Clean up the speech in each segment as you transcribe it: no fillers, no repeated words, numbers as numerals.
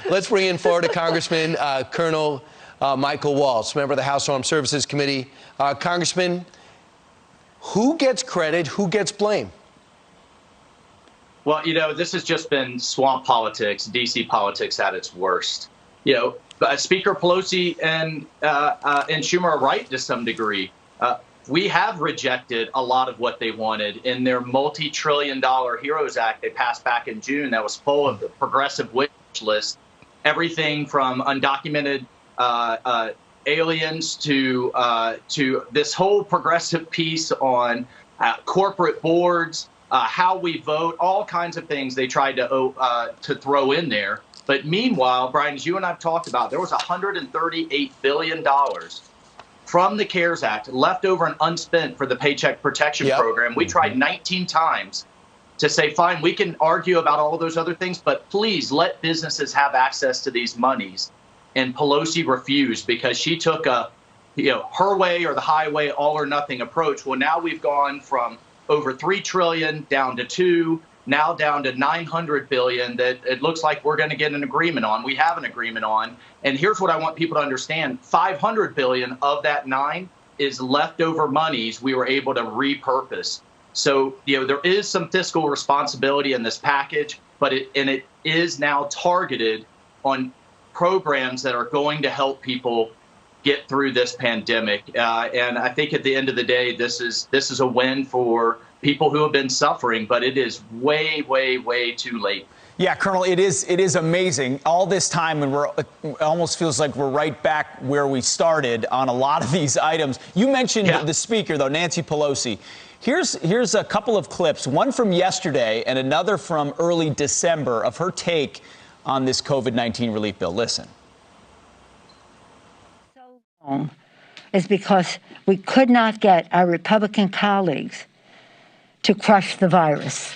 Let's bring in Florida Congressman Colonel Michael Waltz, member of the House Armed Services Committee. Congressman, who gets credit, who gets blame? Well, this has just been swamp politics, D.C. politics at its worst. Speaker Pelosi and Schumer are right to some degree. We have rejected a lot of what they wanted in their multi-trillion-dollar HEROES Act they passed back in June that was full of the progressive wish list, everything from undocumented aliens to this whole progressive piece on corporate boards, how we vote, all kinds of things they tried to throw in there. But meanwhile, Brian, as you and I have talked about, there was $138 billion from the CARES Act left over and unspent for the Paycheck Protection Program. We tried 19 times to say, fine, we can argue about all of those other things, but please let businesses have access to these monies. And Pelosi refused because she took a, her way or the highway, all or nothing approach. Well, now we've gone from over $3 trillion down to $2 trillion, now down to $900 billion that it looks like we're going to get an agreement on. We have an agreement on. And here's what I want people to understand. $500 billion of that $9 is leftover monies we were able to repurpose. So, there is some fiscal responsibility in this package, but it is now targeted on programs that are going to help people get through this pandemic. And I think at the end of the day, this is a win for people who have been suffering, but it is way, way, way too late. Yeah, Colonel, it is amazing. All this time, and it almost feels like we're right back where we started on a lot of these items. You mentioned the speaker, though, Nancy Pelosi. Here's a couple of clips, one from yesterday and another from early December of her take on this COVID-19 relief bill. Listen. So long is because we could not get our Republican colleagues to crush the virus.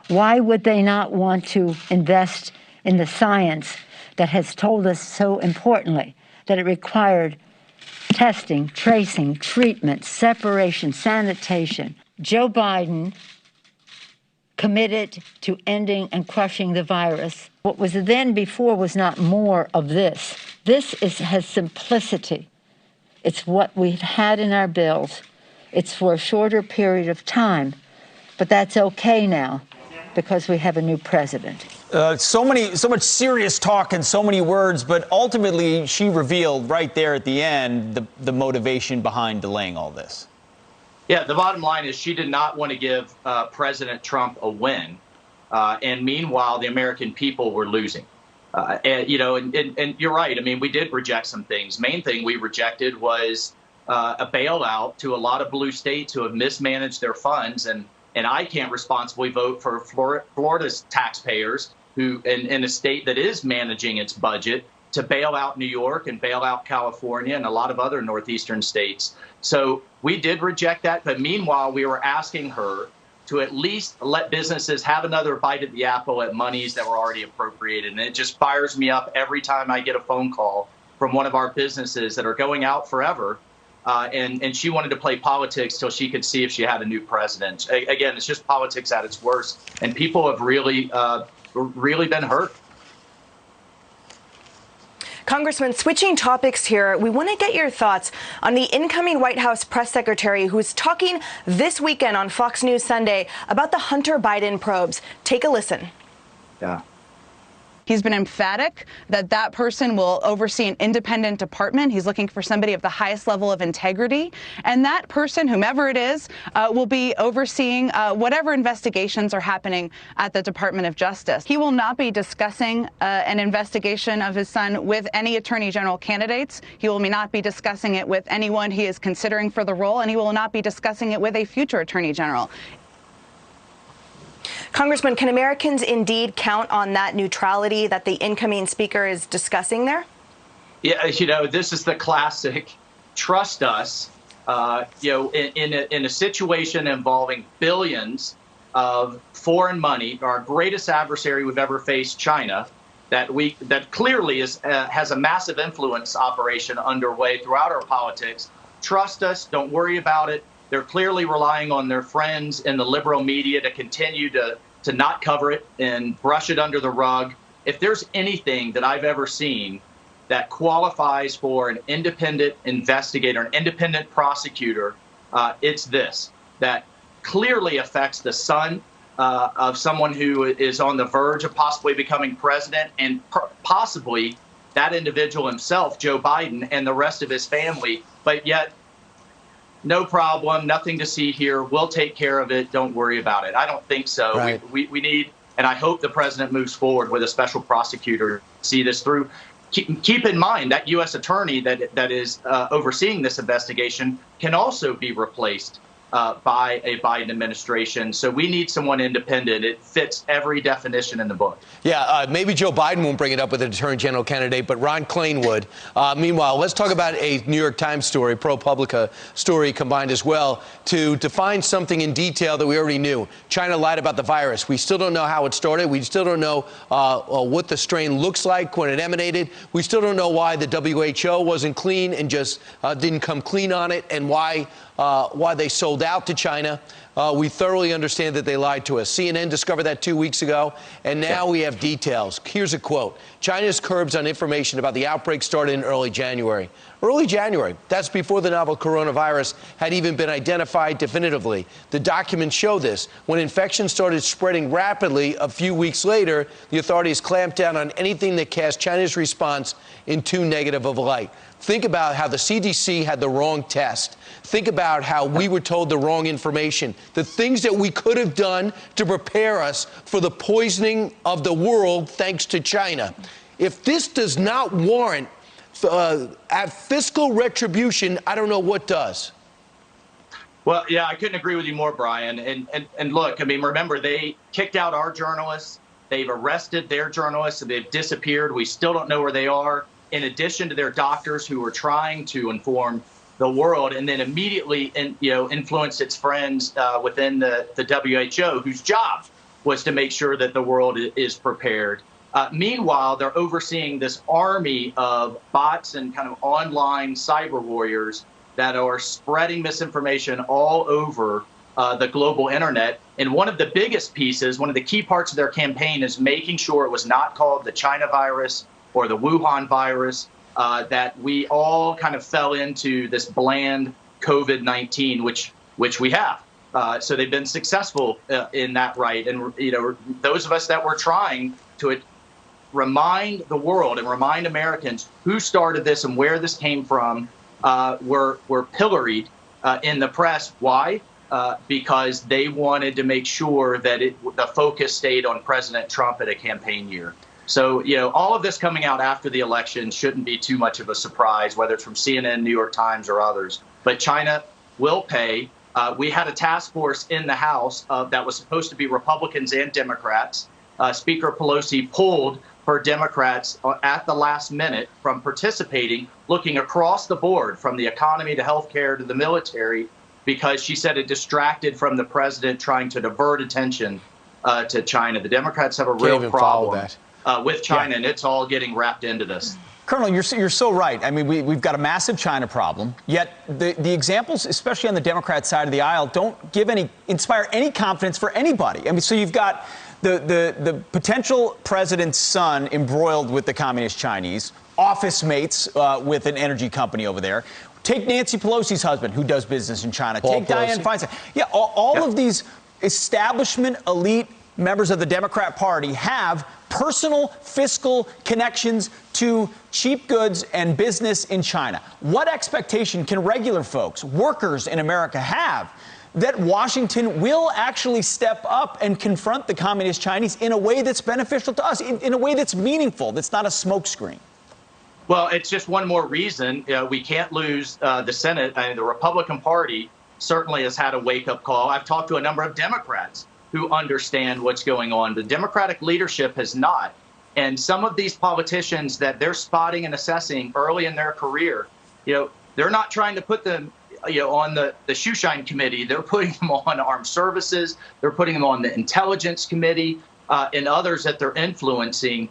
Why would they not want to invest in the science that has told us so importantly that it required testing, tracing, treatment, separation, sanitation? Joe Biden committed to ending and crushing the virus. What was then before was not more of this. This has simplicity. It's what we've had in our bills. It's for a shorter period of time. But that's okay now because we have a new president. So much serious talk and so many words, but ultimately she revealed right there at the end the motivation behind delaying all this. Yeah, the bottom line is she did not want to give President Trump a win. And meanwhile, the American people were losing. And you're right. I mean, we did reject some things. Main thing we rejected was a bailout to a lot of blue states who have mismanaged their funds. And I can't responsibly vote for Florida's taxpayers who, in a state that is managing its budget, to bail out New York and bail out California and a lot of other northeastern states. So we did reject that. But meanwhile, we were asking her to at least let businesses have another bite at the apple at monies that were already appropriated. And it just fires me up every time I get a phone call from one of our businesses that are going out forever. And she wanted to play politics till she could see if she had a new president. Again, it's just politics at its worst. And people have really been hurt. Congressman, switching topics here, we want to get your thoughts on the incoming White House press secretary who is talking this weekend on Fox News Sunday about the Hunter Biden probes. Take a listen. Yeah. He's been emphatic that that person will oversee an independent department. He's looking for somebody of the highest level of integrity. And that person, whomever it is, will be overseeing whatever investigations are happening at the Department of Justice. He will not be discussing an investigation of his son with any attorney general candidates. He will not be discussing it with anyone he is considering for the role, and he will not be discussing it with a future attorney general. Congressman, can Americans indeed count on that neutrality that the incoming speaker is discussing there? Yeah, this is the classic trust us. In a situation involving billions of foreign money, our greatest adversary we've ever faced, China, that clearly has a massive influence operation underway throughout our politics. Trust us. Don't worry about it. They're clearly relying on their friends in the liberal media to continue to not cover it and brush it under the rug. if there's anything that I've ever seen that qualifies for an independent investigator, an independent prosecutor, it's this, that clearly affects the son of someone who is on the verge of possibly becoming president, and possibly that individual himself, Joe Biden, and the rest of his family. But yet, no problem, nothing to see here. We'll take care of it. Don't worry about it. I don't think so. Right. We need, and I hope the president moves forward with a special prosecutor to see this through. Keep in mind that U.S. attorney that is overseeing this investigation can also be replaced by a Biden administration. So we need someone independent. It fits every definition in the book. Yeah, maybe Joe Biden won't bring it up with an attorney general candidate, but Ron Klain would. Meanwhile, let's talk about a New York Times story, ProPublica story combined as well, to define something in detail that we already knew. China lied about the virus. We still don't know how it started. We still don't know what the strain looks like when it emanated. We still don't know why the WHO wasn't clean and just didn't come clean on it, and why they sold out to China. We thoroughly understand that they lied to us. CNN discovered that 2 weeks ago, and now we have details. Here's a quote. China's curbs on information about the outbreak started in early January. Early January. That's before the novel coronavirus had even been identified definitively. The documents show this. When infections started spreading rapidly a few weeks later, the authorities clamped down on anything that cast China's response in too negative of a light. Think about how the CDC had the wrong test. Think about how we were told the wrong information. The things that we could have done to prepare us for the poisoning of the world thanks to China. If this does not warrant fiscal retribution, I don't know what does. Well, yeah, I couldn't agree with you more, Brian. And look, I mean, remember, they kicked out our journalists. They've arrested their journalists, and they've disappeared. We still don't know where they are, in addition to their doctors who were trying to inform the world, and then immediately influenced its friends within the WHO, whose job was to make sure that the world is prepared. Meanwhile, they're overseeing this army of bots and kind of online cyber warriors that are spreading misinformation all over the global internet. And one of the biggest pieces, one of the key parts of their campaign, is making sure it was not called the China virus or the Wuhan virus, that we all kind of fell into this bland COVID-19, which we have. So they've been successful in that, right? And those of us that were trying to remind the world and remind Americans who started this and where this came from were pilloried in the press. Why? Because they wanted to make sure that the focus stayed on President Trump at a campaign year. So, all of this coming out after the election shouldn't be too much of a surprise, whether it's from CNN, New York Times, or others. But China will pay. We had a task force in the House that was supposed to be Republicans and Democrats. Speaker Pelosi pulled her Democrats at the last minute from participating, looking across the board from the economy to healthcare to the military, because she said it distracted from the president trying to divert attention to China. The Democrats have a real problem with China, and it's all getting wrapped into this. Colonel, you're so right. I mean, we've got a massive China problem, yet the examples, especially on the Democrat side of the aisle, don't inspire any confidence for anybody. I mean, so you've got the potential president's son embroiled with the communist Chinese, office mates with an energy company over there. Take Nancy Pelosi's husband, who does business in China. Take Dianne Feinstein. Yeah, all of these establishment elite members of the Democrat Party have personal fiscal connections to cheap goods and business in China. What expectation can regular folks, workers in America, have that Washington will actually step up and confront the communist Chinese in a way that's beneficial to us, in a way that's meaningful, that's not a smokescreen? Well, it's just one more reason we can't lose the Senate. I mean, the Republican Party certainly has had a wake-up call. I've talked to a number of Democrats who understand what's going on. The Democratic leadership has not. And some of these politicians that they're spotting and assessing early in their career, they're not trying to put them on the shoeshine committee. They're putting them on armed services. They're putting them on the intelligence committee and others that they're influencing.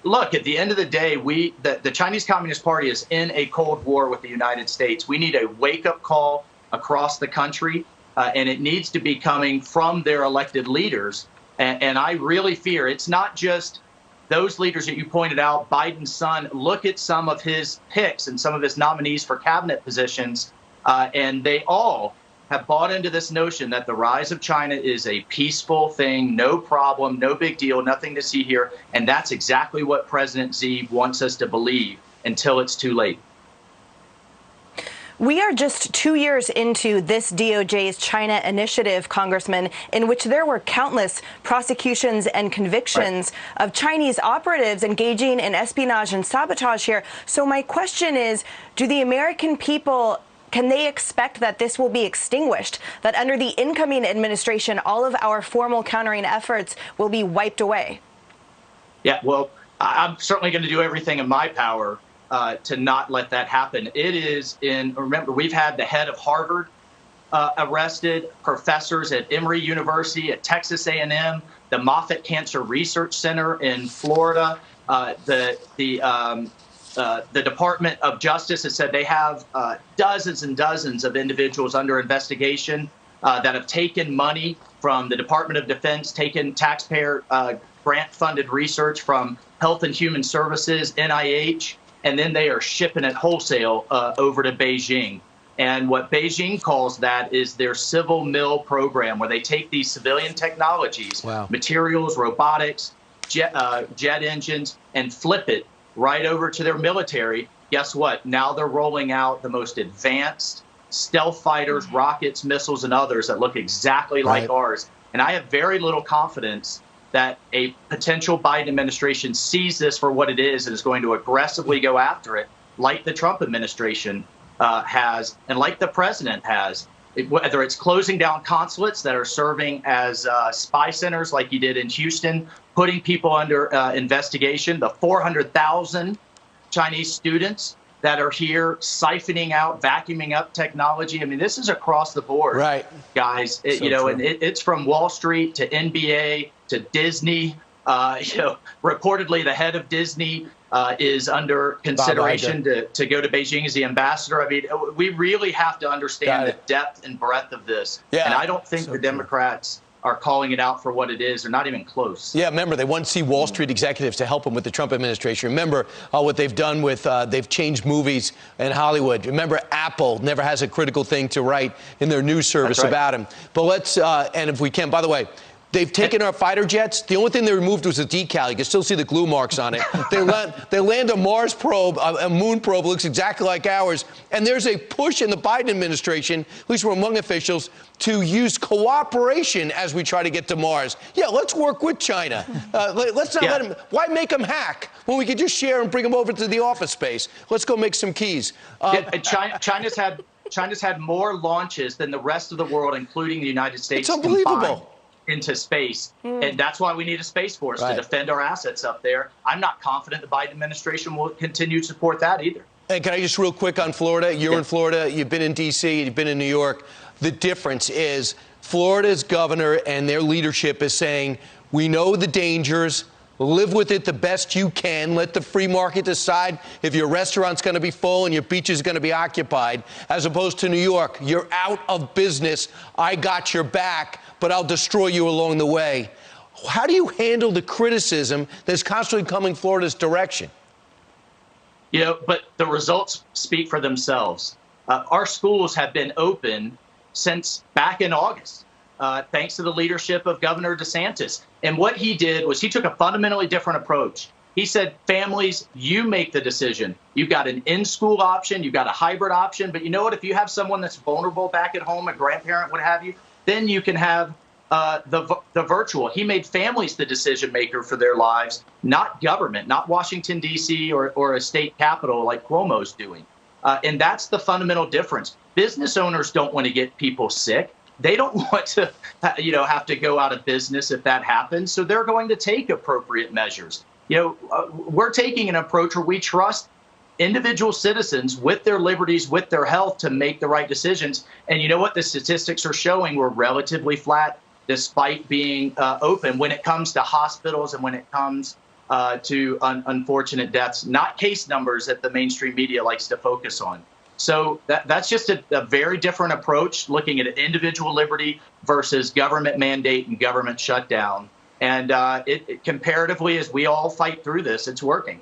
Look, at the end of the day, the Chinese Communist Party is in a Cold War with the United States. We need a wake-up call across the country, and it needs to be coming from their elected leaders. And I really fear it's not just those leaders that you pointed out, Biden's son, look at some of his picks and some of his nominees for cabinet positions, and they all have bought into this notion that the rise of China is a peaceful thing, no problem, no big deal, nothing to see here. And that's exactly what President Xi wants us to believe until it's too late. We are just 2 years into this DOJ's China initiative, Congressman, in which there were countless prosecutions and convictions of Chinese operatives engaging in espionage and sabotage here. So my question is, do the American people, can they expect that this will be extinguished, that under the incoming administration, all of our formal countering efforts will be wiped away? Yeah, well, I'm certainly going to do everything in my power to not let that happen. It is remember, we've had the head of Harvard arrested, professors at Emory University, at Texas A&M, the Moffitt Cancer Research Center in Florida. The Department of Justice has said they have dozens and dozens of individuals under investigation that have taken money from the Department of Defense, taken taxpayer grant-funded research from Health and Human Services, NIH, and then they are shipping it wholesale over to Beijing. And what Beijing calls that is their civil mill program, where they take these civilian technologies, materials, robotics, jet engines, and flip it right over to their military. Guess what? Now they're rolling out the most advanced stealth fighters, rockets, missiles, and others that look exactly like ours. And I have very little confidence that a potential Biden administration sees this for what it is and is going to aggressively go after it, like the Trump administration has, and like the president has. Whether it's closing down consulates that are serving as spy centers like you did in Houston, putting people under investigation, the 400,000 Chinese students that are here siphoning out, vacuuming up technology. I mean, this is across the board, guys. And it's from Wall Street to NBA to Disney. Reportedly, the head of Disney is under consideration to go to Beijing as the ambassador. I mean, we really have to understand the depth and breadth of this. And I don't think the Democrats are calling it out for what it is. They're not even close. Yeah, remember, they want to see Wall Street executives to help them with the Trump administration. Remember what they've done with, they've changed movies in Hollywood. Remember, Apple never has a critical thing to write in their news service about him. But let's, and if we can, by the way, they've taken our fighter jets. The only thing they removed was the decal. You can still see the glue marks on it. They land a Mars probe, a moon probe, looks exactly like ours. And there's a push in the Biden administration, at least from among officials, to use cooperation as we try to get to Mars. Yeah, let's work with China. Let's not let them. Why make them hack when we could just share and bring them over to the office space? Let's go make some keys. China's had more launches than the rest of the world, including the United States. It's unbelievable. Into space. And that's why we need a Space Force to defend our assets up there. I'm not confident the Biden administration will continue to support that either. And can I just real quick on Florida? You're in Florida. You've been in D.C. You've been in New York. The difference is Florida's governor and their leadership is saying, we know the dangers. Live with it the best you can. Let the free market decide if your restaurant's going to be full and your beach is going to be occupied, as opposed to New York. You're out of business. I got your back, but I'll destroy you along the way. How do you handle the criticism that's constantly coming Florida's direction? But the results speak for themselves. Our schools have been open since back in August. Thanks to the leadership of Governor DeSantis. And what he did was he took a fundamentally different approach. He said, families, you make the decision. You've got an in-school option. You've got a hybrid option. But you know what? If you have someone that's vulnerable back at home, a grandparent, what have you, then you can have the virtual. He made families the decision maker for their lives, not government, not Washington, D.C. or a state capital like Cuomo's doing. And that's the fundamental difference. Business owners don't want to get people sick. They don't want to, have to go out of business if that happens. So they're going to take appropriate measures. We're taking an approach where we trust individual citizens with their liberties, with their health, to make the right decisions. And you know what? The statistics are showing we're relatively flat despite being open when it comes to hospitals and when it comes to unfortunate deaths, not case numbers that the mainstream media likes to focus on. So that's just a very different approach, looking at individual liberty versus government mandate and government shutdown. And comparatively, as we all fight through this, it's working.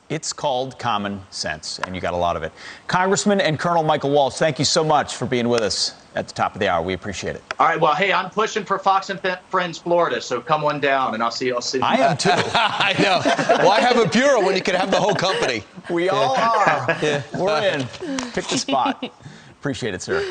It's called common sense, and you got a lot of it. Congressman and Colonel Michael Waltz, thank you so much for being with us at the top of the hour. We appreciate it. All right. Well, hey, I'm pushing for Fox and Friends Florida, so come on down, and I'll see you all soon. I am too. I know. Why have a bureau when you can have the whole company? We all are. Yeah. We're in. Pick the spot. Appreciate it, sir.